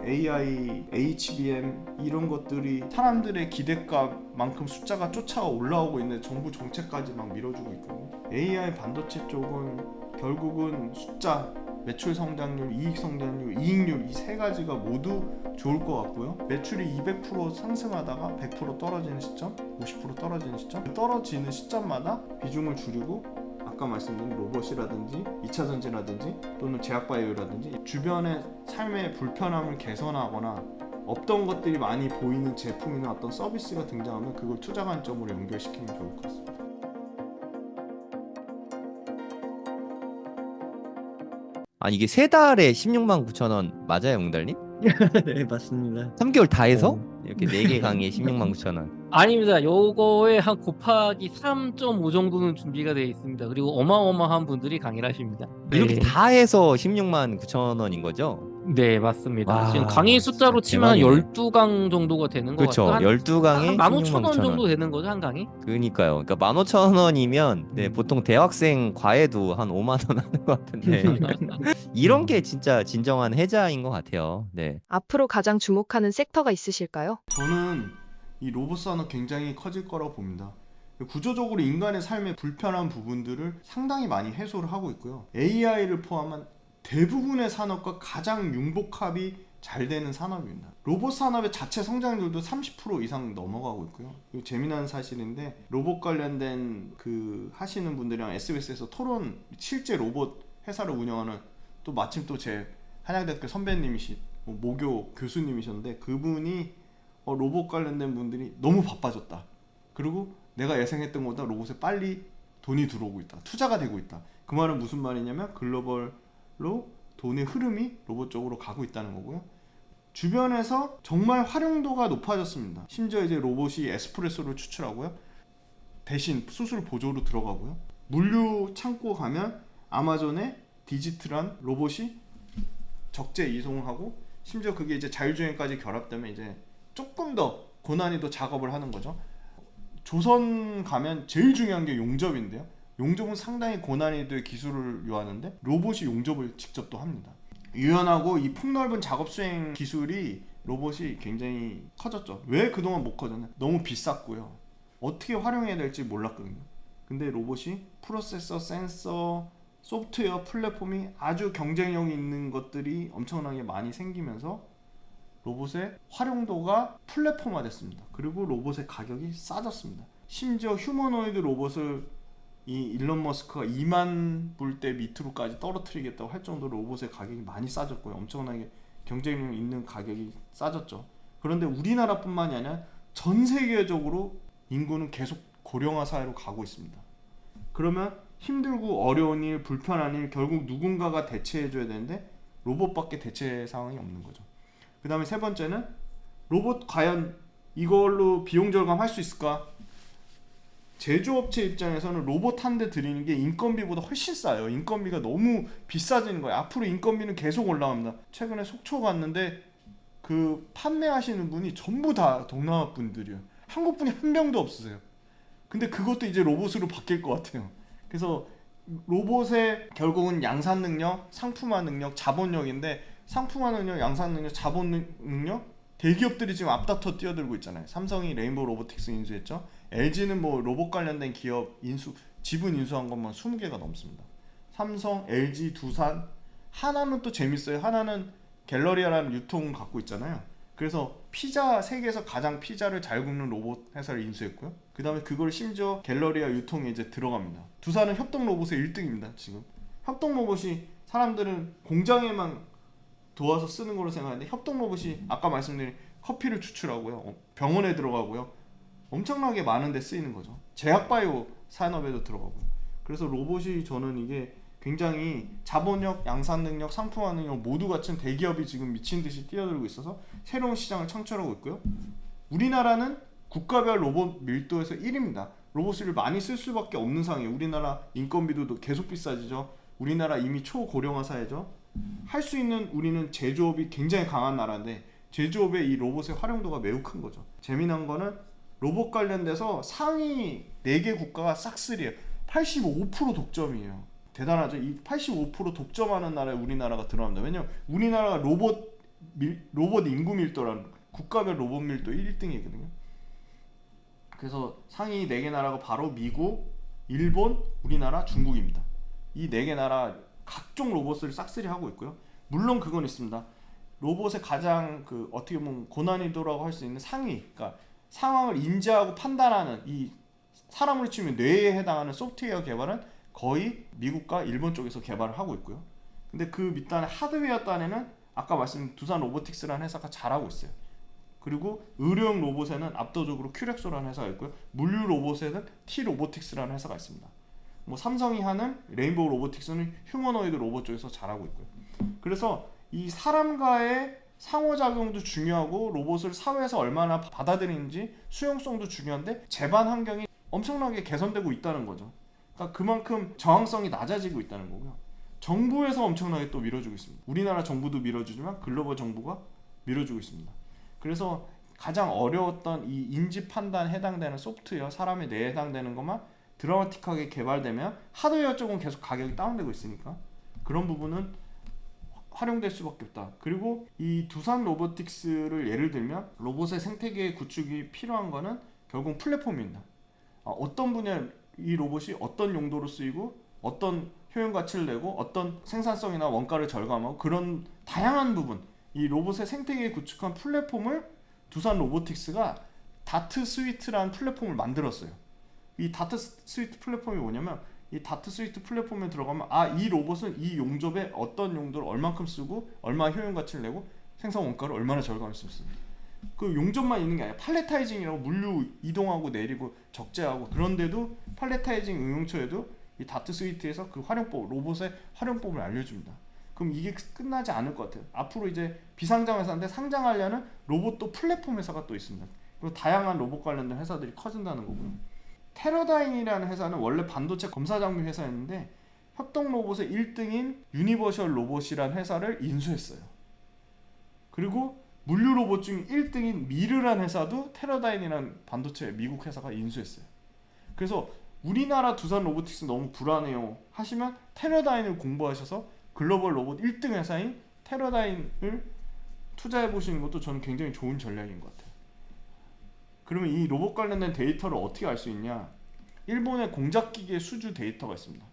AI, HBM 이런 것들이 사람들의 기대값만큼 숫자가 쫓아 올라오고 있는 정부 정책까지 막 밀어주고 있거든요. AI 반도체 쪽은 결국은 숫자, 매출 성장률, 이익 성장률, 이익률 이 세 가지가 모두 좋을 것 같고요. 매출이 200% 상승하다가 100% 떨어지는 시점, 50% 떨어지는 시점, 떨어지는 시점마다 비중을 줄이고 아까 말씀드린 로봇이라든지 2차 전지라든지 또는 제약바이오라든지 주변의 삶의 불편함을 개선하거나 없던 것들이 많이 보이는 제품이나 어떤 서비스가 등장하면 그걸 투자 관점으로 연결시키면 좋을 것 같습니다. 아니 이게 세 달에 16만 9천 원 맞아요, 웅달님? 네, 맞습니다. 3개월 다 해서 어. 이렇게 4개 강의에 16만 9천 원. 아닙니다. 요거에 한 곱하기 3.5 정도는 준비가 되어 있습니다. 그리고 어마어마한 분들이 강의를 하십니다. 이렇게 네. 다 해서 16만 9천 원인 거죠? 네, 맞습니다. 와, 지금 강의 숫자로 진짜 치면 대박이네. 12강 정도가 되는 것 그렇죠. 같아요. 12강에 한 16만 15,000원 9천 정도 원. 되는 거죠, 한 강의? 그러니까요. 그러니까 15,000원이면 네, 보통 대학생 과외도 한 5만 원 하는 것 같은데 이런 게 진짜 진정한 혜자인 것 같아요. 네. 앞으로 가장 주목하는 섹터가 있으실까요? 저는 이 로봇 산업 굉장히 커질 거라고 봅니다. 구조적으로 인간의 삶의 불편한 부분들을 상당히 많이 해소를 하고 있고요. AI를 포함한 대부분의 산업과 가장 융복합이 잘 되는 산업입니다. 로봇 산업의 자체 성장률도 30% 이상 넘어가고 있고요. 이거 재미난 사실인데 로봇 관련된 그 하시는 분들이랑 SBS에서 토론, 실제 로봇 회사를 운영하는 또 마침 또 제 한양대학교 선배님이시 모교 교수님이셨는데 그분이 로봇 관련된 분들이 너무 바빠졌다. 그리고 내가 예상했던 것보다 로봇에 빨리 돈이 들어오고 있다. 투자가 되고 있다. 그 말은 무슨 말이냐면 글로벌로 돈의 흐름이 로봇 쪽으로 가고 있다는 거고요. 주변에서 정말 활용도가 높아졌습니다. 심지어 이제 로봇이 에스프레소를 추출하고요. 대신 수술 보조로 들어가고요. 물류 창고 가면 아마존의 디지털한 로봇이 적재 이송하고 심지어 그게 이제 자율주행까지 결합되면 이제 조금 더 고난이도 작업을 하는 거죠. 조선 가면 제일 중요한 게 용접인데요. 용접은 상당히 고난이도의 기술을 요하는데 로봇이 용접을 직접 또 합니다. 유연하고 이 폭넓은 작업 수행 기술이 로봇이 굉장히 커졌죠. 왜 그동안 못 커졌냐? 너무 비쌌고요. 어떻게 활용해야 될지 몰랐거든요. 근데 로봇이 프로세서, 센서, 소프트웨어, 플랫폼이 아주 경쟁력이 있는 것들이 엄청나게 많이 생기면서 로봇의 활용도가 플랫폼화 됐습니다. 그리고 로봇의 가격이 싸졌습니다. 심지어 휴머노이드 로봇을 이 일론 머스크가 2만 불대 밑으로까지 떨어뜨리겠다고 할 정도로 로봇의 가격이 많이 싸졌고요. 엄청나게 경쟁력 있는 가격이 싸졌죠. 그런데 우리나라뿐만이 아니라 전 세계적으로 인구는 계속 고령화 사회로 가고 있습니다. 그러면 힘들고 어려운 일, 불편한 일 결국 누군가가 대체해줘야 되는데 로봇밖에 대체 상황이 없는 거죠. 그 다음에 세 번째는 로봇 과연 이걸로 비용 절감할 수 있을까? 제조업체 입장에서는 로봇 한 대 들이는 게 인건비보다 훨씬 싸요. 인건비가 너무 비싸지는 거예요. 앞으로 인건비는 계속 올라갑니다. 최근에 속초 갔는데 그 판매하시는 분이 전부 다 동남아 분들이에요. 한국 분이 한 명도 없으세요. 근데 그것도 이제 로봇으로 바뀔 것 같아요. 그래서 로봇의 결국은 양산 능력, 상품화 능력, 자본력인데 상품화 능력, 양산 능력, 자본 능력 대기업들이 지금 앞다퉈 뛰어들고 있잖아요. 삼성이 레인보우 로보틱스 인수했죠. LG는 뭐 로봇 관련된 기업 인수, 지분 인수한 것만 20개가 넘습니다. 삼성, LG, 두산, 하나는 또 재밌어요. 하나는 갤러리아라는 유통을 갖고 있잖아요. 그래서 피자, 세계에서 가장 피자를 잘 굽는 로봇 회사를 인수했고요. 그 다음에 그걸 심지어 갤러리아 유통에 이제 들어갑니다. 두산은 협동 로봇의 1등입니다. 지금 협동 로봇이 사람들은 공장에만 도와서 쓰는 걸로 생각하는데 협동 로봇이 아까 말씀드린 커피를 추출하고요. 병원에 들어가고요. 엄청나게 많은 데 쓰이는 거죠. 제약바이오 산업에도 들어가고요. 그래서 로봇이 저는 이게 굉장히 자본력, 양산 능력, 상품화 능력 모두 갖춘 대기업이 지금 미친 듯이 뛰어들고 있어서 새로운 시장을 창출하고 있고요. 우리나라는 국가별 로봇 밀도에서 1위입니다. 로봇을 많이 쓸 수밖에 없는 상황이에요. 우리나라 인건비도 계속 비싸지죠. 우리나라 이미 초고령화 사회죠. 할 수 있는 우리는 제조업이 굉장히 강한 나라인데 제조업의 이 로봇의 활용도가 매우 큰 거죠. 재미난 거는 로봇 관련돼서 상위 4개 국가가 싹쓸이에요. 85% 독점이에요. 대단하죠. 이 85% 독점하는 나라에 우리나라가 들어갑니다. 왜냐면 우리나라가 로봇 로봇 인구 밀도라는 국가별 로봇 밀도 1등이거든요. 그래서 상위 4개 나라가 바로 미국, 일본, 우리나라, 중국입니다. 이 4개 나라 각종 로봇을 싹쓸이 하고 있고요. 물론 그건 있습니다. 로봇의 가장 어떻게 보면 고난이도라고 할 수 있는 상위, 그러니까 상황을 인지하고 판단하는 이 사람으로 치면 뇌에 해당하는 소프트웨어 개발은 거의 미국과 일본 쪽에서 개발을 하고 있고요. 근데 그 밑단의 하드웨어 단에는 아까 말씀드린 두산 로보틱스라는 회사가 잘하고 있어요. 그리고 의료용 로봇에는 압도적으로 큐렉소라는 회사가 있고요. 물류 로봇에는 T 로보틱스라는 회사가 있습니다. 뭐 삼성이 하는 레인보우 로보틱스는 휴머노이드 로봇 쪽에서 잘하고 있고요. 그래서 이 사람과의 상호작용도 중요하고 로봇을 사회에서 얼마나 받아들이는지 수용성도 중요한데 제반 환경이 엄청나게 개선되고 있다는 거죠. 그러니까 그만큼 저항성이 낮아지고 있다는 거고요. 정부에서 엄청나게 또 밀어주고 있습니다. 우리나라 정부도 밀어주지만 글로벌 정부가 밀어주고 있습니다. 그래서 가장 어려웠던 이 인지 판단에 해당되는 소프트웨어, 사람의 뇌에 해당되는 것만 드라마틱하게 개발되면 하드웨어 쪽은 계속 가격이 다운되고 있으니까 그런 부분은 활용될 수밖에 없다. 그리고 이 두산 로보틱스를 예를 들면 로봇의 생태계 구축이 필요한 거는 결국 플랫폼입니다. 어떤 분야에 이 로봇이 어떤 용도로 쓰이고 어떤 효용 가치를 내고 어떤 생산성이나 원가를 절감하고 그런 다양한 부분, 이 로봇의 생태계에 구축한 플랫폼을 두산 로보틱스가 다트 스위트라는 플랫폼을 만들었어요. 이 다트 스위트 플랫폼이 뭐냐면 이 다트 스위트 플랫폼에 들어가면 이 로봇은 이 용접에 어떤 용도를 얼만큼 쓰고 얼마 효용 가치를 내고 생산 원가를 얼마나 절감할 수 있습니다. 그 용접만 있는 게 아니라 팔레타이징이라고 물류 이동하고 내리고 적재하고 그런데도 팔레타이징 응용처에도 이 다트 스위트에서 그 활용법, 로봇의 활용법을 알려줍니다. 그럼 이게 끝나지 않을 것 같아요. 앞으로 이제 비상장 회사인데 상장하려는 로봇도 플랫폼 회사가 또 있습니다. 그리고 다양한 로봇 관련된 회사들이 커진다는 거고요. 테러다인이라는 회사는 원래 반도체 검사 장비 회사였는데 협동 로봇의 1등인 유니버셜 로봇이라는 회사를 인수했어요. 그리고 물류 로봇 중 1등인 미르라는 회사도 테러다인이라는 반도체 미국 회사가 인수했어요. 그래서 우리나라 두산 로보틱스 너무 불안해요 하시면 테러다인을 공부하셔서 글로벌 로봇 1등 회사인 테러다인을 투자해 보시는 것도 저는 굉장히 좋은 전략인 것 같아요. 그러면 이 로봇 관련된 데이터를 어떻게 알 수 있냐? 일본의 공작기계 수주 데이터가 있습니다.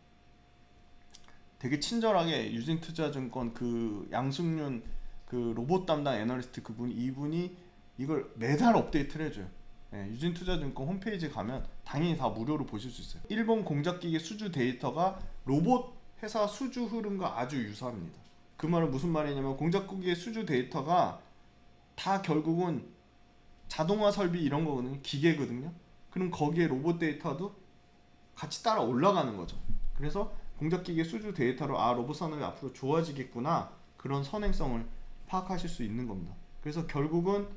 되게 친절하게 유진투자증권 그 양승윤 그 로봇 담당 애널리스트 이분이 이걸 매달 업데이트를 해줘요. 유진투자증권 홈페이지 가면 당연히 다 무료로 보실 수 있어요. 일본 공작기계 수주 데이터가 로봇 회사 수주 흐름과 아주 유사합니다. 그 말은 무슨 말이냐면 공작기계 수주 데이터가 다 결국은 자동화 설비 이런 거거든요. 기계거든요. 그럼 거기에 로봇 데이터도 같이 따라 올라가는 거죠. 그래서 공작기계 수주 데이터로 로봇 산업이 앞으로 좋아지겠구나 그런 선행성을 파악하실 수 있는 겁니다. 그래서 결국은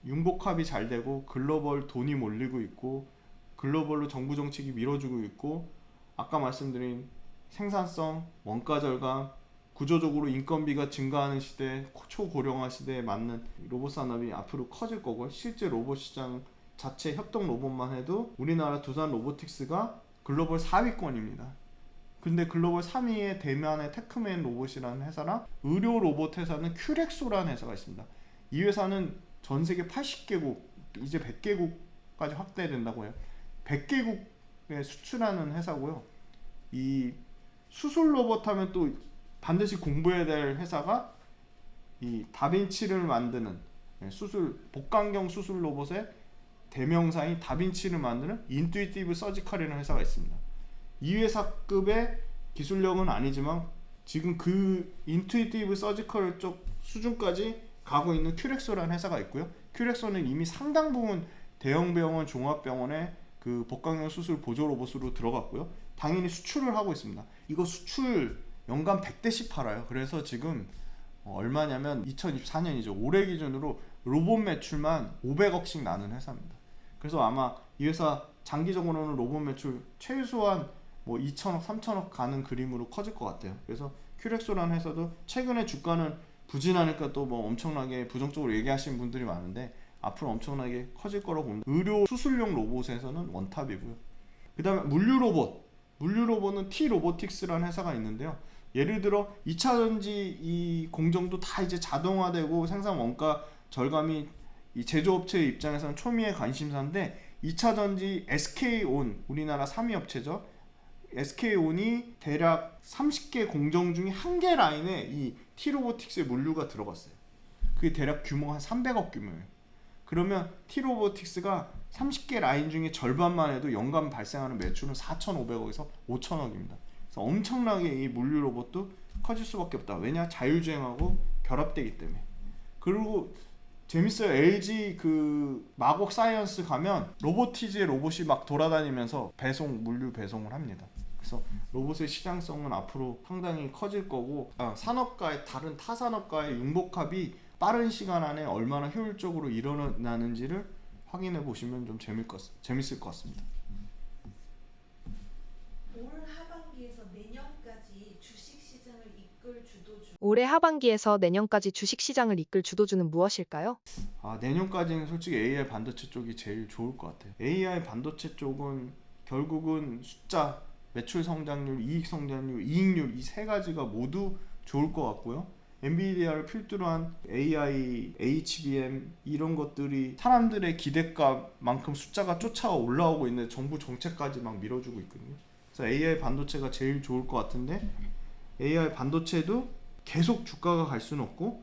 융복합이 잘 되고 글로벌 돈이 몰리고 있고 글로벌로 정부 정책이 밀어주고 있고 아까 말씀드린 생산성, 원가 절감, 구조적으로 인건비가 증가하는 시대, 초고령화 시대에 맞는 로봇 산업이 앞으로 커질 거고 실제 로봇 시장 자체 협동 로봇만 해도 우리나라 두산 로보틱스가 글로벌 4위권입니다. 근데 글로벌 3위의 대만의 테크맨 로봇이라는 회사랑 의료 로봇 회사는 큐렉소라는 회사가 있습니다. 이 회사는 전 세계 80개국, 이제 100개국까지 확대된다고 해요. 100개국에 수출하는 회사고요. 이 수술 로봇 하면 또 반드시 공부해야 될 회사가 이 다빈치를 만드는 수술 복강경 수술 로봇의 대명사인 다빈치를 만드는 인투이티브 서지컬이라는 회사가 있습니다. 이 회사급의 기술력은 아니지만 지금 그 인투이티브 서지컬 쪽 수준까지 가고 있는 큐렉소라는 회사가 있고요. 큐렉소는 이미 상당 부분 대형 병원, 종합병원에 그 복강경 수술 보조 로봇으로 들어갔고요. 당연히 수출을 하고 있습니다. 이거 수출 연간 100대씩 팔아요. 그래서 지금 얼마냐면 2024년이죠. 올해 기준으로 로봇 매출만 500억씩 나는 회사입니다. 그래서 아마 이 회사 장기적으로는 로봇 매출 최소한 뭐 2천억, 3천억 가는 그림으로 커질 것 같아요. 그래서 큐렉소라는 회사도 최근에 주가는 부진하니까 또 뭐 엄청나게 부정적으로 얘기하시는 분들이 많은데 앞으로 엄청나게 커질 거라고 봅니다. 의료 수술용 로봇에서는 원탑이고요. 그 다음에 물류 로봇은 T 로보틱스라는 회사가 있는데요. 예를 들어 2차 전지 이 공정도 다 이제 자동화되고 생산 원가 절감이 이 제조업체의 입장에서는 초미의 관심사인데 2차 전지 SK온 우리나라 3위 업체죠. SK온이 대략 30개 공정 중에 한 개 라인에 이 T로보틱스의 물류가 들어갔어요. 그게 대략 규모가 한 300억 규모예요. 그러면 T로보틱스가 30개 라인 중에 절반만 해도 연간 발생하는 매출은 4,500억에서 5,000억입니다. 그래서 엄청나게 이 물류 로봇도 커질 수밖에 없다. 왜냐? 자율주행하고 결합되기 때문에. 그리고 재밌어요. LG 그 마곡 사이언스 가면 로보티즈의 로봇이 막 돌아다니면서 물류 배송을 합니다. 그래서 로봇의 시장성은 앞으로 상당히 커질 거고 산업과의 다른 타 산업과의 융복합이 빠른 시간 안에 얼마나 효율적으로 일어나는지를 확인해 보시면 좀 재밌을 것 같습니다. 올 하반기에서 내년까지 주식 시장을 이끌 주도주. 올해 하반기에서 내년까지 주식 시장을 이끌 주도주는 무엇일까요? 내년까지는 솔직히 AI 반도체 쪽이 제일 좋을 것 같아요. AI 반도체 쪽은 결국은 숫자, 매출 성장률, 이익 성장률, 이익률 이 세 가지가 모두 좋을 것 같고요. 엔비디아를 필두로 한 AI, HBM 이런 것들이 사람들의 기대감만큼 숫자가 쫓아 올라오고 있는 정부 정책까지 막 밀어주고 있거든요. 그래서 AI 반도체가 제일 좋을 것 같은데 AI 반도체도 계속 주가가 갈 수는 없고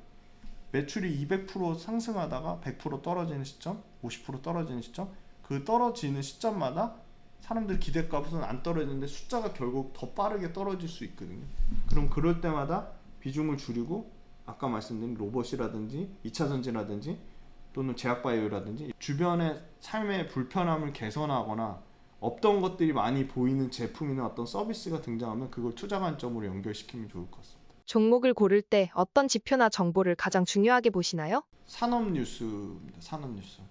매출이 200% 상승하다가 100% 떨어지는 시점, 50% 떨어지는 시점, 그 떨어지는 시점마다 사람들 기대값은 안 떨어지는데 숫자가 결국 더 빠르게 떨어질 수 있거든요. 그럼 그럴 때마다 비중을 줄이고 아까 말씀드린 로봇이라든지 2차 전지라든지 또는 제약바이오라든지 주변의 삶의 불편함을 개선하거나 없던 것들이 많이 보이는 제품이나 어떤 서비스가 등장하면 그걸 투자 관점으로 연결시키면 좋을 것 같습니다. 종목을 고를 때 어떤 지표나 정보를 가장 중요하게 보시나요? 산업 뉴스입니다. 산업 뉴스.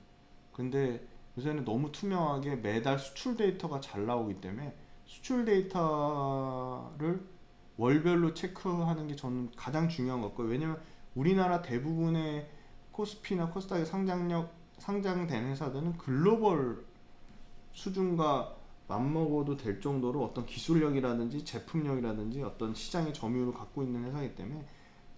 근데 요새는 너무 투명하게 매달 수출 데이터가 잘 나오기 때문에 수출 데이터를 월별로 체크하는 게 저는 가장 중요한 것 같고요. 왜냐면 우리나라 대부분의 코스피나 코스닥에 상장된 회사들은 글로벌 수준과 맞먹어도 될 정도로 어떤 기술력이라든지 제품력이라든지 어떤 시장의 점유율을 갖고 있는 회사이기 때문에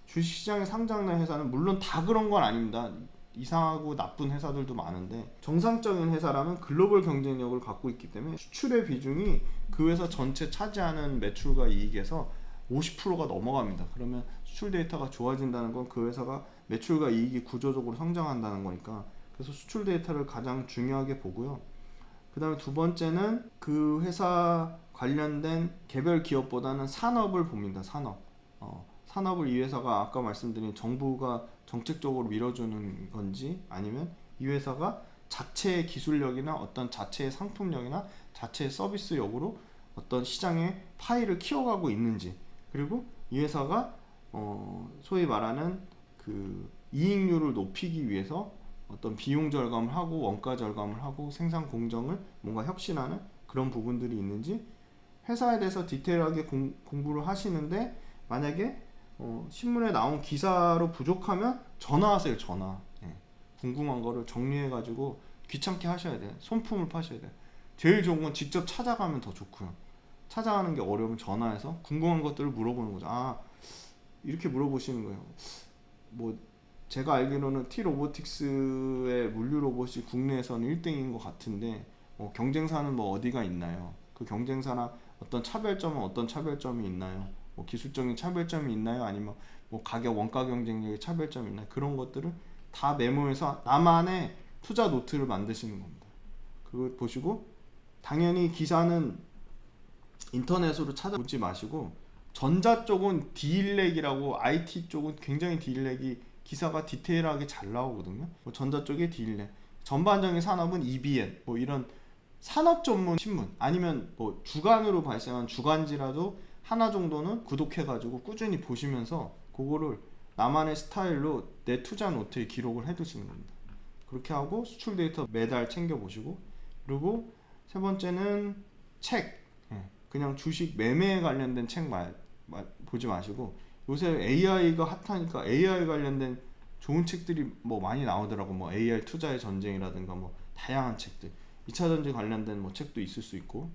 주식시장에 상장된 회사는 물론 다 그런 건 아닙니다. 이상하고 나쁜 회사들도 많은데 정상적인 회사라면 글로벌 경쟁력을 갖고 있기 때문에 수출의 비중이 그 회사 전체 차지하는 매출과 이익에서 50%가 넘어갑니다. 그러면 수출 데이터가 좋아진다는 건 그 회사가 매출과 이익이 구조적으로 성장한다는 거니까 그래서 수출 데이터를 가장 중요하게 보고요. 그 다음에 두 번째는 그 회사 관련된 개별 기업보다는 산업을 봅니다. 산업을 이 회사가 아까 말씀드린 정부가 정책적으로 밀어주는 건지 아니면 이 회사가 자체의 기술력이나 어떤 자체의 상품력이나 자체의 서비스력으로 어떤 시장의 파이를 키워가고 있는지 그리고 이 회사가 소위 말하는 그 이익률을 높이기 위해서 어떤 비용 절감을 하고 원가 절감을 하고 생산 공정을 뭔가 혁신하는 그런 부분들이 있는지 회사에 대해서 디테일하게 공부를 하시는데 만약에 신문에 나온 기사로 부족하면 전화하세요. 전화. 궁금한 거를 정리해 가지고 귀찮게 하셔야 돼요. 손품을 파셔야 돼요. 제일 좋은 건 직접 찾아가면 더 좋고요. 찾아가는 게 어려우면 전화해서 궁금한 것들을 물어보는 거죠. 이렇게 물어보시는 거예요. 뭐 제가 알기로는 T로보틱스의 물류 로봇이 국내에서는 1등인 것 같은데 경쟁사는 뭐 어디가 있나요? 그 경쟁사나 어떤 차별점은 어떤 차별점이 있나요? 뭐 기술적인 차별점이 있나요? 아니면 뭐 가격 원가 경쟁력의 차별점이 있나요? 그런 것들을 다 메모해서 나만의 투자 노트를 만드시는 겁니다. 그걸 보시고 당연히 기사는 인터넷으로 찾아보지 마시고 전자 쪽은 딜렉이라고 IT 쪽은 굉장히 딜렉이 기사가 디테일하게 잘 나오거든요. 전자 쪽에 딜렉, 전반적인 산업은 EBN 뭐 이런 산업 전문 신문 아니면 뭐 주간으로 발생한 주간지라도 하나 정도는 구독해가지고 꾸준히 보시면서 그거를 나만의 스타일로 내 투자 노트에 기록을 해두시는 겁니다. 그렇게 하고 수출 데이터 매달 챙겨보시고 그리고 세 번째는 책 그냥 주식 매매에 관련된 책 보지 마시고 요새 AI가 핫하니까 AI 관련된 좋은 책들이 뭐 많이 나오더라고. 뭐 AI 투자의 전쟁이라든가 뭐 다양한 책들 2차 전지 관련된 뭐 책도 있을 수 있고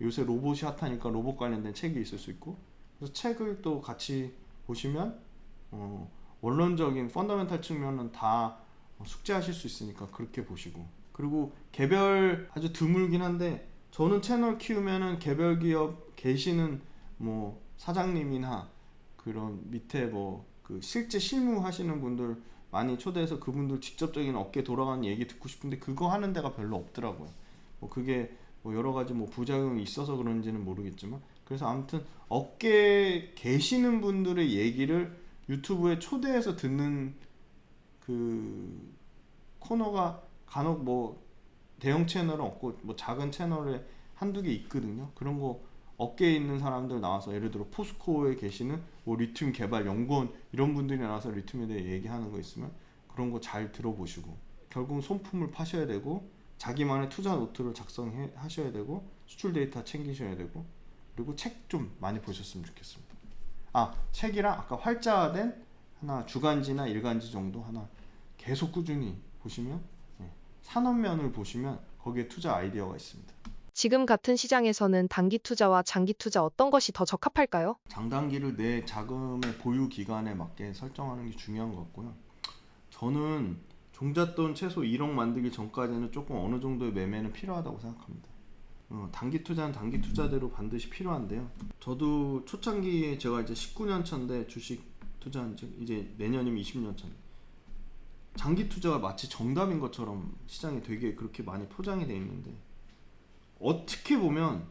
요새 로봇이 핫하니까 로봇 관련된 책이 있을 수 있고 그래서 책을 또 같이 보시면 원론적인 펀더멘탈 측면은 다 숙지하실 수 있으니까 그렇게 보시고, 그리고 개별 아주 드물긴 한데 저는 채널 키우면은 개별 기업 계시는 뭐 사장님이나 그런 밑에 뭐 그 실제 실무 하시는 분들 많이 초대해서 그분들 직접적인 업계 돌아가는 얘기 듣고 싶은데 그거 하는 데가 별로 없더라고요. 뭐 그게 뭐 여러 가지 뭐 부작용이 있어서 그런지는 모르겠지만, 그래서 아무튼 업계에 계시는 분들의 얘기를 유튜브에 초대해서 듣는 그 코너가 간혹 뭐 대형 채널은 없고 뭐 작은 채널에 한두 개 있거든요. 그런 거 업계에 있는 사람들 나와서, 예를 들어 포스코에 계시는 뭐 리튬 개발 연구원 이런 분들이 나와서 리튬에 대해 얘기하는 거 있으면 그런 거 잘 들어보시고, 결국은 손품을 파셔야 되고 자기만의 투자 노트를 작성해 하셔야 되고 수출 데이터 챙기셔야 되고, 그리고 책 좀 많이 보셨으면 좋겠습니다. 책이랑 아까 활자된 하나 주간지나 일간지 정도 하나 계속 꾸준히 보시면, 산업면을 보시면 거기에 투자 아이디어가 있습니다. 지금 같은 시장에서는 단기 투자와 장기 투자 어떤 것이 더 적합할까요? 장단기를 내 자금의 보유 기간에 맞게 설정하는 게 중요한 것 같고요. 저는 종잣돈 최소 1억 만들기 전까지는 조금 어느 정도의 매매는 필요하다고 생각합니다. 단기 투자는 단기 투자대로 반드시 필요한데요. 저도 초창기에 제가 이제 19년 차인데 주식 투자한 지 이제 내년이면 20년 차인데, 장기 투자가 마치 정답인 것처럼 시장에 되게 그렇게 많이 포장이 돼 있는데, 어떻게 보면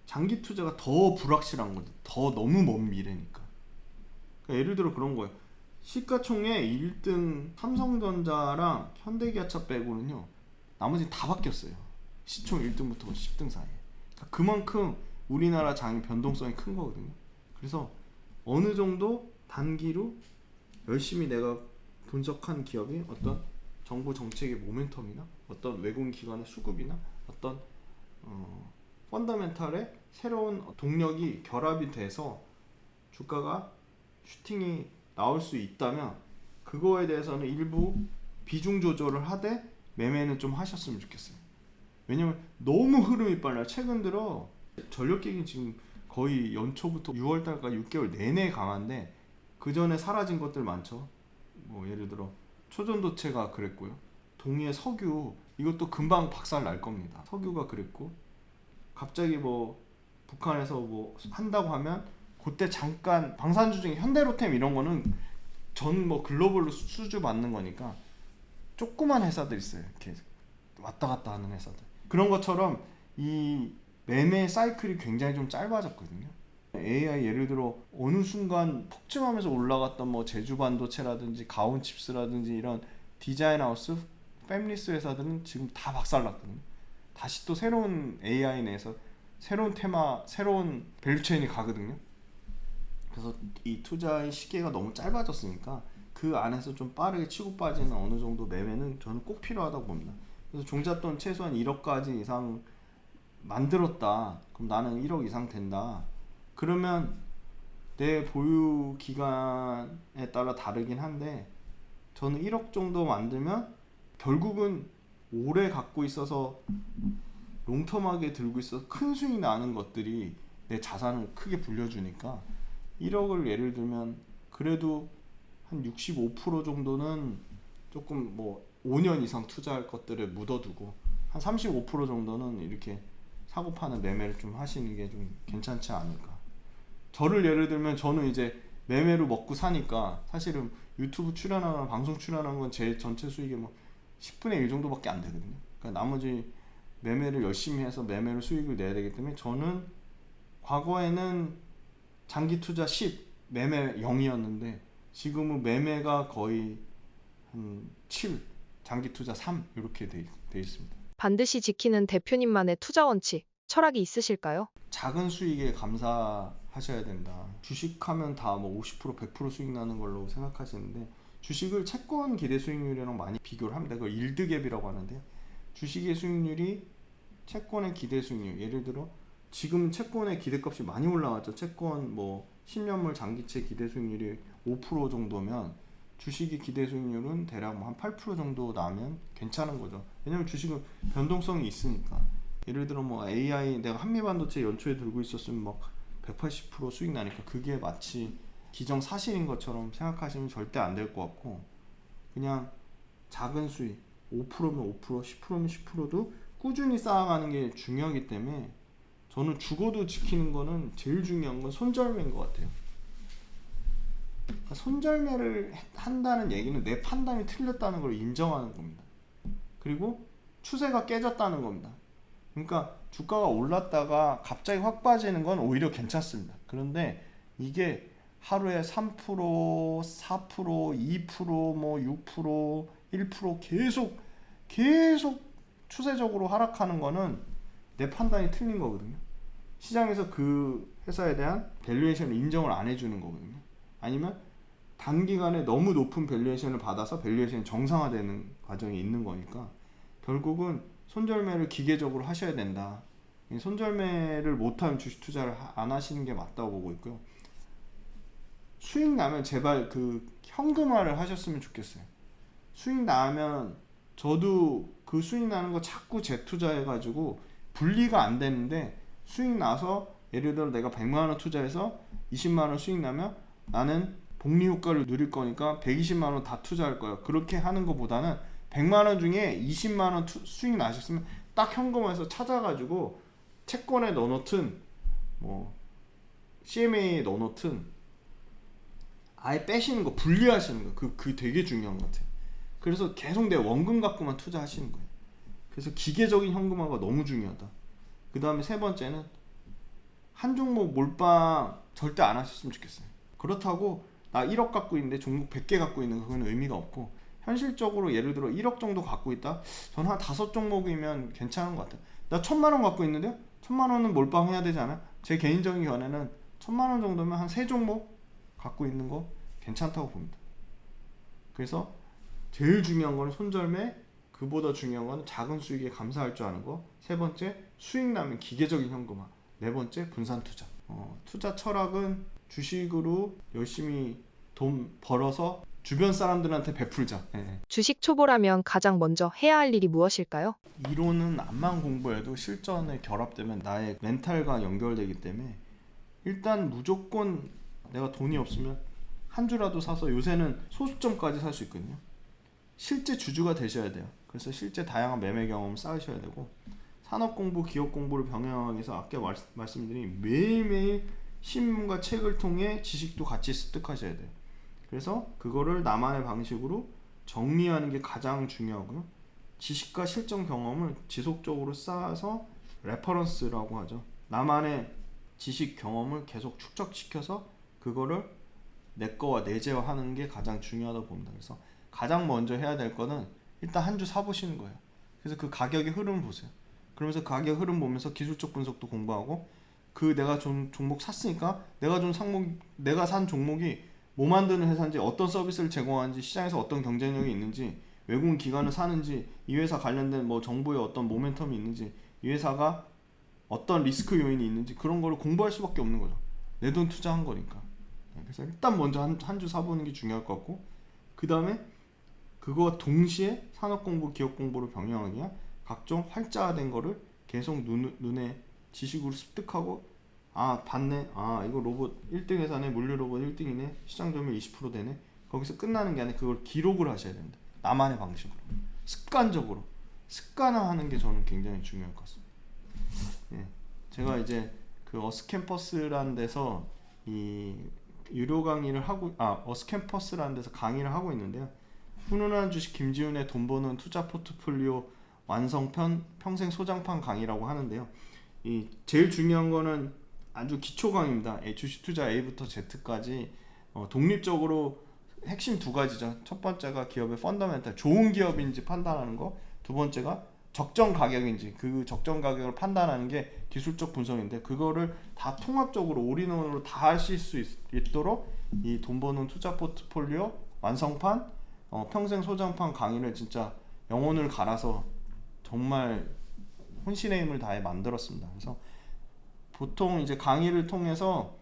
장기 투자가 더 불확실한 거죠. 더 너무 먼 미래니까. 그러니까 예를 들어 그런 거예요. 시가총액 1등 삼성전자랑 현대기아차 빼고는요 나머지는 다 바뀌었어요. 시총 1등부터 10등 사이에. 그러니까 그만큼 우리나라 장이 변동성이 큰 거거든요. 그래서 어느 정도 단기로 열심히 내가 분석한 기업이 어떤 정부 정책의 모멘텀이나 어떤 외국 기관의 수급이나 어떤 펀더멘탈의 새로운 동력이 결합이 돼서 주가가 슈팅이 나올 수 있다면 그거에 대해서는 일부 비중 조절을 하되 매매는 좀 하셨으면 좋겠어요. 왜냐면 너무 흐름이 빨라요. 최근 들어 전력기기 지금 거의 연초부터 6월달까지 6개월 내내 강한데 그 전에 사라진 것들 많죠. 뭐 예를 들어 초전도체가 그랬고요. 동해 석유 이것도 금방 박살 날 겁니다. 석유가 그랬고, 갑자기 뭐 북한에서 뭐 한다고 하면 그때 잠깐 방산주 중에 현대로템 이런 거는 전 뭐 글로벌로 수주 받는 거니까 조그만 회사들 있어요. 이렇게 왔다 갔다 하는 회사들. 그런 것처럼 이 매매 사이클이 굉장히 좀 짧아졌거든요. AI 예를 들어 어느 순간 폭증하면서 올라갔던 뭐 제주 반도체라든지 가온칩스라든지 이런 디자인 하우스, 패밀리스 회사들은 지금 다 박살났거든요. 다시 또 새로운 AI 내에서 새로운 테마, 새로운 밸류체인이 가거든요. 그래서 이 투자의 시기가 너무 짧아졌으니까 그 안에서 좀 빠르게 치고 빠지는 어느 정도 매매는 저는 꼭 필요하다고 봅니다. 그래서 종잣돈 최소한 1억까지 이상 만들었다. 그럼 나는 1억 이상 된다. 그러면 내 보유 기간에 따라 다르긴 한데 저는 1억 정도 만들면 결국은 오래 갖고 있어서 롱텀하게 들고 있어서 큰 수익이 나는 것들이 내 자산을 크게 불려주니까 1억을 예를 들면 그래도 한 65% 정도는 조금 뭐 5년 이상 투자할 것들을 묻어두고 한 35% 정도는 이렇게 사고 파는 매매를 좀 하시는 게 좀 괜찮지 않을까. 저를 예를 들면 저는 이제 매매로 먹고 사니까 사실은 유튜브 출연하거나 방송 출연하는 건 제 전체 수익의 뭐 10분의 1 정도밖에 안 되거든요. 그러니까 나머지 매매를 열심히 해서 매매로 수익을 내야 되기 때문에 저는 과거에는 장기 투자 10, 매매 0이었는데 지금은 매매가 거의 한 7, 장기 투자 3 이렇게 돼 있습니다. 반드시 지키는 대표님만의 투자 원칙, 철학이 있으실까요? 작은 수익에 감사하셔야 된다. 주식하면 다 뭐 50%, 100% 수익 나는 걸로 생각하시는데 주식을 채권 기대 수익률이랑 많이 비교를 합니다. 그걸 일드갭이라고 하는데요. 주식의 수익률이 채권의 기대 수익률, 예를 들어 지금 채권의 기대값이 많이 올라왔죠. 채권 뭐 10년물 장기채 기대 수익률이 5% 정도면 주식의 기대 수익률은 대략 뭐 한 8% 정도 나면 괜찮은 거죠. 왜냐면 주식은 변동성이 있으니까. 예를 들어 뭐 AI 내가 한미반도체 연초에 들고 있었으면 막 180% 수익 나니까 그게 마치 기정사실인 것처럼 생각하시면 절대 안 될 것 같고, 그냥 작은 수익 5%면 5%, 10%면 10%도 꾸준히 쌓아가는 게 중요하기 때문에 저는 죽어도 지키는 거는 제일 중요한 건 손절매인 것 같아요. 그러니까 손절매를 한다는 얘기는 내 판단이 틀렸다는 걸 인정하는 겁니다. 그리고 추세가 깨졌다는 겁니다. 그러니까 주가가 올랐다가 갑자기 확 빠지는 건 오히려 괜찮습니다. 그런데 이게 하루에 3%, 4%, 2%, 뭐 6%, 1% 계속 추세적으로 하락하는 거는 내 판단이 틀린 거거든요. 시장에서 그 회사에 대한 밸류에이션을 인정을 안 해주는 거거든요. 아니면 단기간에 너무 높은 밸류에이션을 받아서 밸류에이션이 정상화되는 과정이 있는 거니까 결국은 손절매를 기계적으로 하셔야 된다. 손절매를 못하면 주식 투자를 안 하시는 게 맞다고 보고 있고요. 수익 나면 제발 그 현금화를 하셨으면 좋겠어요. 수익 나면 저도 그 수익 나는 거 자꾸 재투자해가지고 분리가 안 되는데, 수익 나서 예를 들어 내가 100만 원 투자해서 20만 원 수익 나면 나는 복리 효과를 누릴 거니까 120만 원 다 투자할 거야. 그렇게 하는 것보다는 100만 원 중에 20만 원 수익 나셨으면 딱 현금화해서 찾아가지고 채권에 넣어놓든 뭐 CMA에 넣어놓든 아예 빼시는 거, 분리하시는 거, 그 되게 중요한 것 같아요. 그래서 계속 내 원금 갖고만 투자하시는 거예요. 그래서 기계적인 현금화가 너무 중요하다. 그 다음에 세 번째는 한 종목 몰빵 절대 안 하셨으면 좋겠어요. 그렇다고 나 1억 갖고 있는데 종목 100개 갖고 있는 거, 그건 의미가 없고, 현실적으로 예를 들어 1억 정도 갖고 있다? 저는 한 5종목이면 괜찮은 것 같아요. 나 1000만 원 갖고 있는데요? 1000만 원은 몰빵해야 되지 않아요? 제 개인적인 견해는 1000만 원 정도면 한 3종목 갖고 있는 거 괜찮다고 봅니다. 그래서 제일 중요한 거는 손절매, 그보다 중요한 건 작은 수익에 감사할 줄 아는 거, 세 번째 수익 나면 기계적인 현금화, 네 번째 분산 투자. 투자 철학은 주식으로 열심히 돈 벌어서 주변 사람들한테 베풀자. 예. 주식 초보라면 가장 먼저 해야 할 일이 무엇일까요? 이론은 암만 공부해도 실전에 결합되면 나의 멘탈과 연결되기 때문에 일단 무조건 내가 돈이 없으면 한 주라도 사서, 요새는 소수점까지 살 수 있거든요. 실제 주주가 되셔야 돼요. 그래서 실제 다양한 매매 경험을 쌓으셔야 되고, 산업 공부, 기업 공부를 병행하기 위해서 아까 말씀드린 매일매일 신문과 책을 통해 지식도 같이 습득하셔야 돼요. 그래서 그거를 나만의 방식으로 정리하는 게 가장 중요하고요. 지식과 실전 경험을 지속적으로 쌓아서 레퍼런스라고 하죠. 나만의 지식 경험을 계속 축적시켜서 그거를 내 거와 내재화하는 게 가장 중요하다고 봅니다. 그래서 가장 먼저 해야 될 거는 일단 한 주 사보시는 거예요. 그래서 그 가격의 흐름을 보세요. 그러면서 가격 흐름 보면서 기술적 분석도 공부하고, 그 내가 종목 샀으니까 내가 산 종목이 뭐 만드는 회사인지, 어떤 서비스를 제공하는지, 시장에서 어떤 경쟁력이 있는지, 외국인 기관을 사는지, 이 회사 관련된 뭐 정보에 어떤 모멘텀이 있는지, 이 회사가 어떤 리스크 요인이 있는지, 그런 거를 공부할 수밖에 없는 거죠. 내 돈 투자한 거니까. 그래서 일단 먼저 한 주 사보는 게 중요할 것 같고, 그 다음에 그거와 동시에 산업 공부, 기업 공부를 병행하기 위한 각종 활자화된 거를 계속 눈에 지식으로 습득하고, 아 봤네, 아 이거 로봇 1등 회사네, 물류 로봇 1등이네, 시장 점유율 20% 되네. 거기서 끝나는 게 아니라 그걸 기록을 하셔야 됩니다. 나만의 방식으로 습관적으로 습관화하는 게 저는 굉장히 중요할 것 같습니다. 예, 제가 이제 그 어스캠퍼스라는 데서 이 유료 강의를 하고, 어스캠퍼스라는 데서 강의를 하고 있는데요. 훈훈한 주식 김지훈의 돈 버는 투자 포트폴리오 완성편 평생 소장판 강의라고 하는데요. 이 제일 중요한 거는 아주 기초 강의입니다. 주식 투자 A부터 Z까지 독립적으로 핵심 두 가지죠. 첫 번째가 기업의 펀더멘탈, 좋은 기업인지 판단하는 거. 두 번째가 적정 가격인지, 그 적정 가격을 판단하는 게 기술적 분석인데, 그거를 다 통합적으로 올인원으로 다 하실 수 있도록 이 돈 버는 투자 포트폴리오 완성판 평생 소장판 강의를 진짜 영혼을 갈아서 정말 혼신의 힘을 다해 만들었습니다. 그래서 보통 이제 강의를 통해서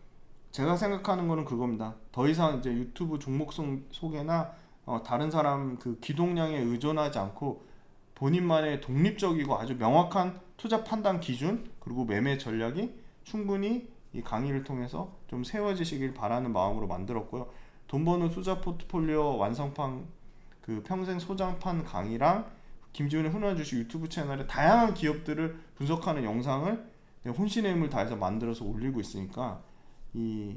제가 생각하는 거는 그겁니다. 더 이상 이제 유튜브 종목 소개나 다른 사람 그 기동량에 의존하지 않고 본인만의 독립적이고 아주 명확한 투자 판단 기준, 그리고 매매 전략이 충분히 이 강의를 통해서 좀 세워지시길 바라는 마음으로 만들었고요. 돈 버는 투자 포트폴리오 완성판 그 평생 소장판 강의랑 김지훈의 훈훈한 주식 유튜브 채널에 다양한 기업들을 분석하는 영상을 혼신의 힘을 다해서 만들어서 올리고 있으니까 이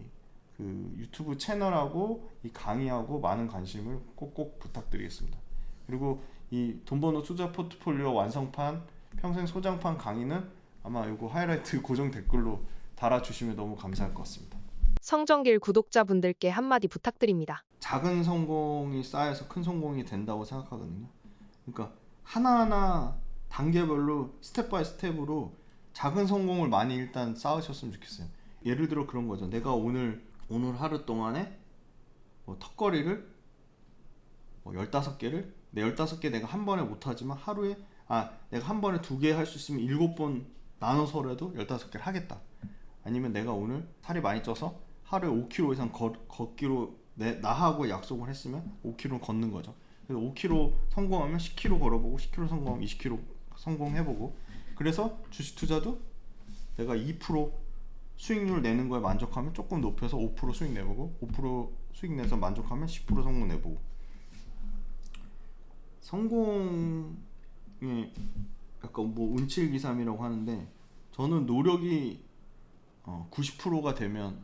그 유튜브 채널하고 이 강의하고 많은 관심을 꼭꼭 부탁드리겠습니다. 그리고 이 돈 버는 투자 포트폴리오 완성판 평생 소장판 강의는 아마 이거 하이라이트 고정 댓글로 달아주시면 너무 감사할 것 같습니다. 성정길 구독자분들께 한마디 부탁드립니다. 작은 성공이 쌓여서 큰 성공이 된다고 생각하거든요. 그러니까 하나하나 단계별로 스텝 바이 스텝으로 작은 성공을 많이 일단 쌓으셨으면 좋겠어요. 예를 들어 그런 거죠. 내가 오늘 하루 동안에 턱걸이를 15개를 내 15개 내가 한 번에 못하지만 하루에 내가 한 번에 2개 할 수 있으면 7번 나눠서라도 15개를 하겠다. 아니면 내가 오늘 살이 많이 쪄서 하루에 5km 이상 걷기로 나하고 약속을 했으면 5km 걷는 거죠. 그래서 5km 성공하면 10km 걸어보고 10km 성공하면 20km 성공해보고 그래서 주식 투자도 내가 2% 수익률 내는 거에 만족하면 조금 높여서 5% 수익 내보고 5% 수익 내서 만족하면 10% 성공 내보고 성공이 약간 뭐 운칠기삼이라고 하는데 저는 노력이 90%가 되면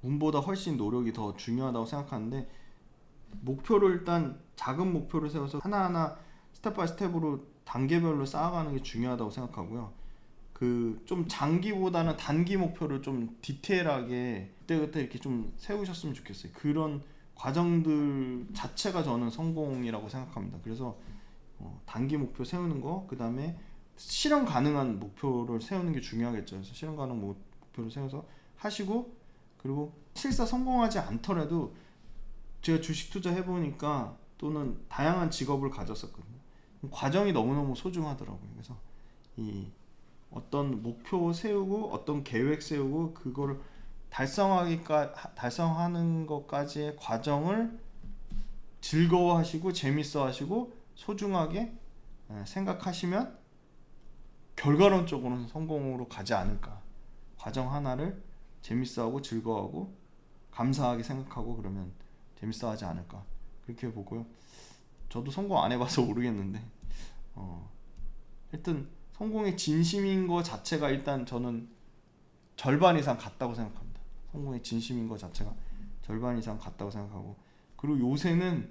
운보다 훨씬 노력이 더 중요하다고 생각하는데 목표를 일단 작은 목표를 세워서 하나하나 스텝 바이 스텝으로 단계별로 쌓아가는 게 중요하다고 생각하고요. 그 좀 장기보다는 단기 목표를 좀 디테일하게 그때그때 이렇게 좀 세우셨으면 좋겠어요. 그런 과정들 자체가 저는 성공이라고 생각합니다. 그래서 단기 목표 세우는 거, 그 다음에 실현 가능한 목표를 세우는 게 중요하겠죠. 그래서 실현 가능 목표를 세워서 하시고 그리고 실사 성공하지 않더라도 제가 주식 투자 해보니까 또는 다양한 직업을 가졌었거든요. 과정이 너무너무 소중하더라고요. 그래서 이 어떤 목표 세우고 어떤 계획 세우고 그거를 달성하는 것까지의 과정을 즐거워하시고 재밌어하시고 소중하게 생각하시면 결과론적으로는 성공으로 가지 않을까. 과정 하나를 재밌어하고 즐거워하고 감사하게 생각하고 그러면 재밌어하지 않을까 그렇게 보고요. 저도 성공 안 해봐서 모르겠는데 하여튼 성공의 진심인 거 자체가 일단 저는 절반 이상 같다고 생각합니다. 성공의 진심인 거 자체가 절반 이상 같다고 생각하고 그리고 요새는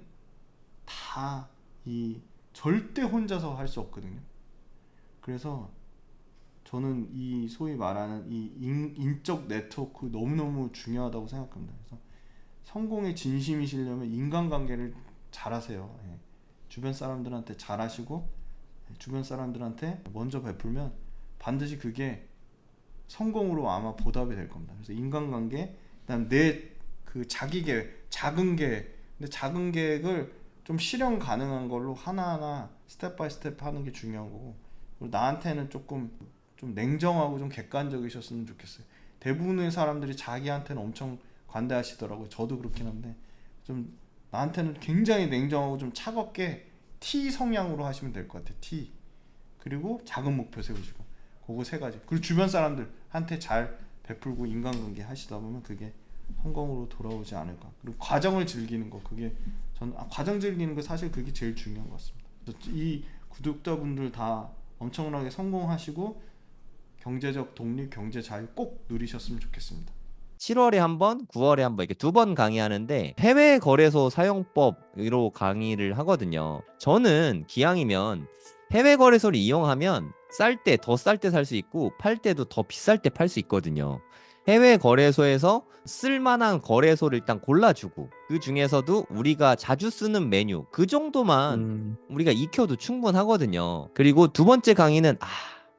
다 이 절대 혼자서 할 수 없거든요. 그래서 저는 이 소위 말하는 이 인적 네트워크 너무너무 중요하다고 생각합니다. 그래서 성공의 진심이시려면 인간관계를 잘하세요. 예. 주변 사람들한테 잘하시고 주변 사람들한테 먼저 베풀면 반드시 그게 성공으로 아마 보답이 될 겁니다. 그래서 인간관계, 그다음 내 그 자기 계획, 작은 계획, 근데 작은 계획을 좀 실현 가능한 걸로 하나하나 스텝 바이 스텝 하는 게 중요한 거고 그리고 나한테는 조금 좀 냉정하고 좀 객관적이셨으면 좋겠어요. 대부분의 사람들이 자기한테는 엄청 관대하시더라고요. 저도 그렇긴 한데 좀 나한테는 굉장히 냉정하고 좀 차갑게 T 성향으로 하시면 될 것 같아요. T. 그리고 작은 목표 세우시고 그거 세 가지. 그리고 주변 사람들한테 잘 베풀고 인간관계 하시다 보면 그게 성공으로 돌아오지 않을까. 그리고 과정을 즐기는 거 그게 전 과정 즐기는 거 사실 그게 제일 중요한 것 같습니다. 이 구독자분들 다 엄청나게 성공하시고 경제적 독립, 경제 자유 꼭 누리셨으면 좋겠습니다. 7월에 한 번, 9월에 한 번 이렇게 2번 강의하는데 해외 거래소 사용법으로 강의를 하거든요. 저는 기왕이면 해외 거래소를 이용하면 쌀 때 더 쌀 때 살 수 있고 팔 때도 더 비쌀 때 팔 수 있거든요. 해외 거래소에서 쓸만한 거래소를 일단 골라주고 그 중에서도 우리가 자주 쓰는 메뉴 그 정도만 우리가 익혀도 충분하거든요. 그리고 두 번째 강의는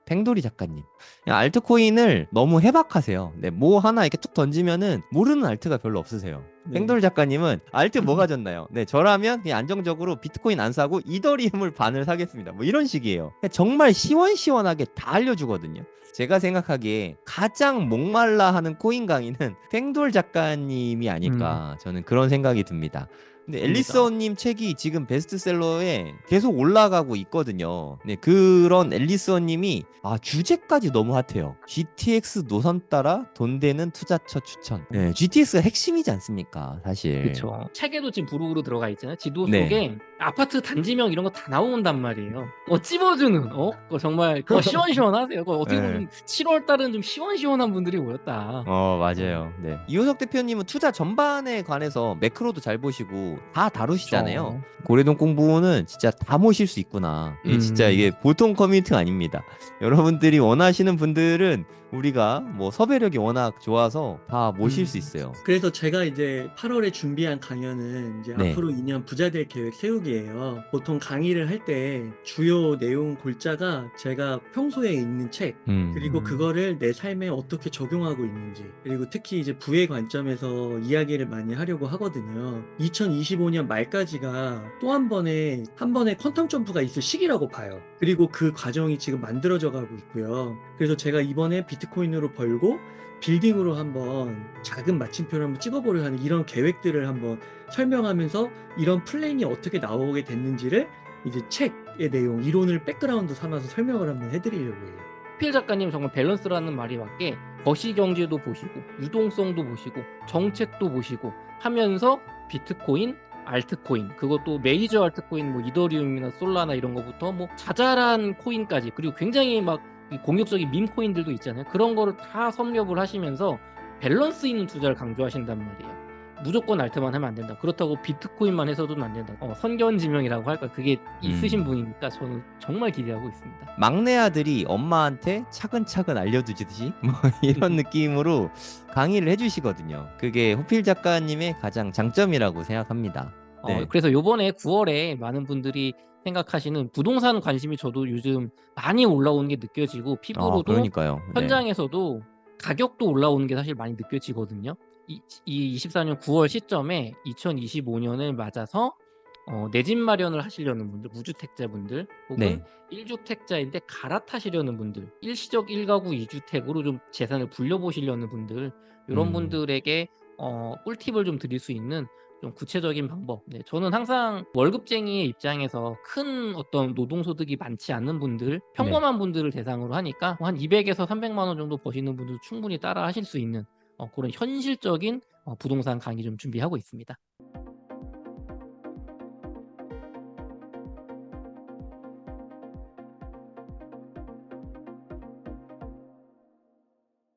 팽돌이 작가님 그냥 알트코인을 너무 해박하세요. 네, 뭐 하나 이렇게 툭 던지면은 모르는 알트가 별로 없으세요. 네. 팽돌이 작가님은 알트 뭐 가졌나요? 네, 저라면 그냥 안정적으로 비트코인 안 사고 이더리움을 반을 사겠습니다. 뭐 이런 식이에요. 정말 시원시원하게 다 알려주거든요. 제가 생각하기에 가장 목말라 하는 코인 강의는 팽돌 작가님이 아닐까 저는 그런 생각이 듭니다. 근데 앨리스원님 책이 지금 베스트셀러에 계속 올라가고 있거든요. 네, 그런 앨리스원님이 주제까지 너무 핫해요. GTX 노선 따라 돈 되는 투자처 추천. 네, GTX가 핵심이지 않습니까, 사실. 그렇죠. 책에도 지금 부록으로 들어가 있잖아요. 지도 네. 속에 아파트 단지명 이런 거 다 나온단 말이에요. 찝어주는 그거 정말 시원시원하세요. 그거 어떻게 보면 네. 좀 7월 달은 좀 시원시원한 분들이 모였다. 맞아요. 네. 이호석 대표님은 투자 전반에 관해서 매크로도 잘 보시고 다 다루시잖아요. 고래동 공부는 진짜 다 모실 수 있구나. 진짜 이게 보통 커뮤니티가 아닙니다. 여러분들이 원하시는 분들은 우리가 뭐 섭외력이 워낙 좋아서 다 모실 수 있어요. 그래서 제가 이제 8월에 준비한 강연은 이제 네. 앞으로 2년 부자 될 계획 세우기예요. 보통 강의를 할 때 주요 내용 골자가 제가 평소에 읽는 책, 그리고 그거를 내 삶에 어떻게 적용하고 있는지, 그리고 특히 이제 부의 관점에서 이야기를 많이 하려고 하거든요. 2025년 말까지가 또 한 번의 퀀텀 점프가 있을 시기라고 봐요. 그리고 그 과정이 지금 만들어져 가고 있고요. 그래서 제가 이번에 비트코인으로 벌고 빌딩으로 한번 작은 마침표를 한번 찍어보려 하는 이런 계획들을 한번 설명하면서 이런 플랜이 어떻게 나오게 됐는지를 이제 책의 내용, 이론을 백그라운드 삼아서 설명을 한번 해드리려고 해요. 필 작가님 정말 밸런스라는 말이 맞게 거시경제도 보시고 유동성도 보시고 정책도 보시고 하면서 비트코인, 알트코인, 그것도 메이저 알트코인 뭐 이더리움이나 솔라나 이런 거부터 뭐 자잘한 코인까지, 그리고 굉장히 막 공격적인 밈 코인들도 있잖아요. 그런 거를 다 섭렵을 하시면서 밸런스 있는 투자를 강조하신단 말이에요. 무조건 알트만 하면 안 된다. 그렇다고 비트코인만 해서도 안 된다. 선견지명이라고 할까? 그게 있으신 분이니까 저는 정말 기대하고 있습니다. 막내 아들이 엄마한테 차근차근 알려주듯이 뭐 이런 느낌으로 강의를 해주시거든요. 그게 호필 작가님의 가장 장점이라고 생각합니다. 네. 그래서 요번에 9월에 많은 분들이 생각하시는 부동산 관심이 저도 요즘 많이 올라오는 게 느껴지고, 피부로도 그러니까요. 네. 현장에서도 가격도 올라오는 게 사실 많이 느껴지거든요. 이 24년 9월 시점에 2025년을 맞아서 내 집 마련을 하시려는 분들, 무주택자분들 혹은 네. 1주택자인데 갈아타시려는 분들, 일시적 1가구 2주택으로 좀 재산을 불려보시려는 분들, 이런 분들에게 꿀팁을 좀 드릴 수 있는 좀 구체적인 방법. 네, 저는 항상 월급쟁이의 입장에서 큰 어떤 노동소득이 많지 않은 분들, 평범한 분들을 대상으로 하니까 한 200에서 300만 원 정도 버시는 분들 충분히 따라 하실 수 있는 그런 현실적인 부동산 강의 좀 준비하고 있습니다.